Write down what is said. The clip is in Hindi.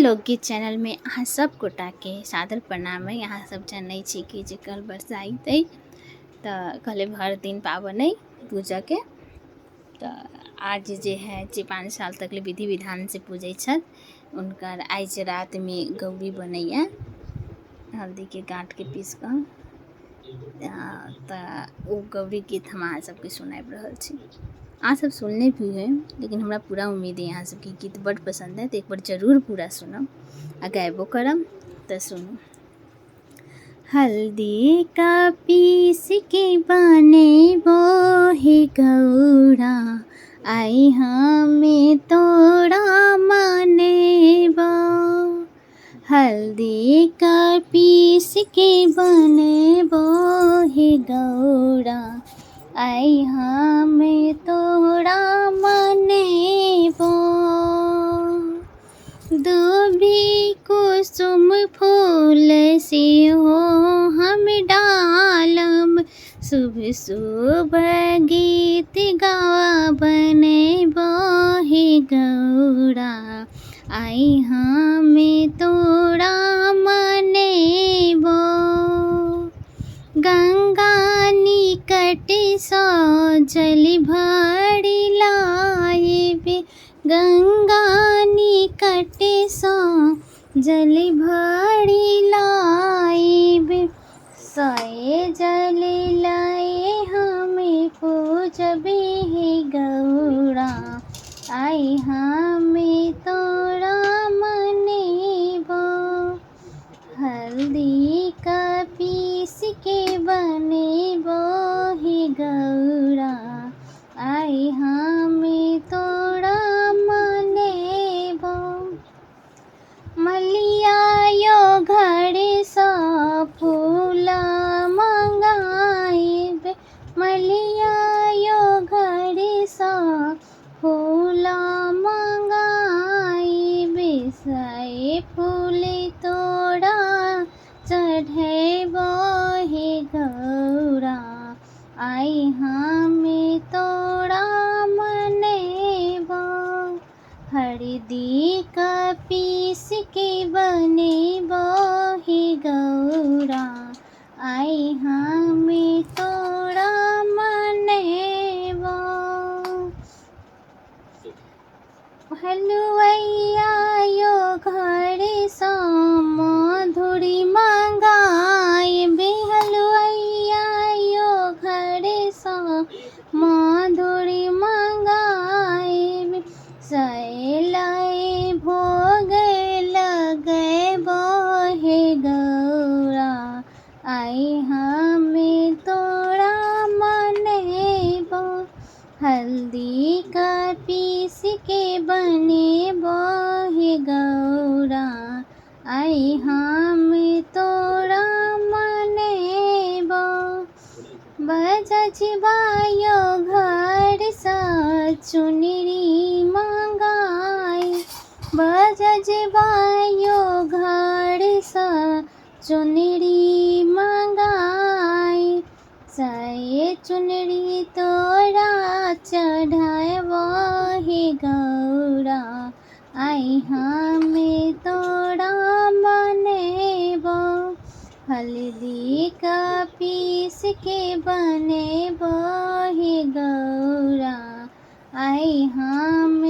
लोकगीत चैनल में अहाँ सब गोटा के सादर प्रणाम है। अहाँ सब जानै छी कि जे कल बरसाइत है तो कल भर दिन पावन है पूजा के। तो आज जे है जे 5 साल तक ले विधि विधान से पूजै छथि उनकर आज रात में गौरी बनैया हल्दी के गाँठ के पीस कऽ। तो गौरी गीत हम अहाँ सबके सुनाबि रहल छी। अहाँ सब सुनने भी हैं, लेकिन हमरा पूरा उम्मीद है अहाँ सबके गीत बड़ पसंद है, तो एक बार जरूर पूरा सुनब आ गायबो करब। तो सुनू। हल्दी का पीस के बनेबो हे गौरा, आई हमें तोरा मनेबो। हल्दी का पीस के बनेबो हे गौरा, आई हमें तोरा मनेबो। दुभी कुसुम फूल से हो हम डालम, शुभ शुभ गीत गावा बनेबो हे गौरा, आई हमें तोरा मनेबो। गंगा निकट सो जल भरि लाएबे, गंगा निकट सो जल भरि लाएबे। सोए जल लाए हमें पूजबे हे गौरा, आई हमें तोरा मनेबो। हल्दी का पीस के बनेबो हे गौरा, आई हमें तोरा मनेबो। मलिया यो घर सा फूल मंगाएबे, मलिया यो घर सा फूल मंगाएबे। साए फूल तोरा चढ़ेबो हे गौरा, आई हमें तोरा मनेबो। हरदी का पीस के बनेबो हे गौरा, आई हमें तोरा मनेबो। हलुआइया यो घर सा मधुरी मंगाएबे, हलुआइया यो घर सा मधुरी मंगाएबे। सैलाए भोग लगेबो हे गौरा, आई हमें तोरा मनेबो। हल्दी का पीस के बनेबो हे गौरा, आई हमें तोरा मनेबो। बजजबा यो घर सा चुनरी मंगाए, बजजबा यो घर सा चुनरी मंगाए। साए चुनरी तोरा चढ़ाएबो हे गौरा, आई हमें तोरा मनेबो। हल्दी का पीस के बनेबो हे गौरा, आई हमें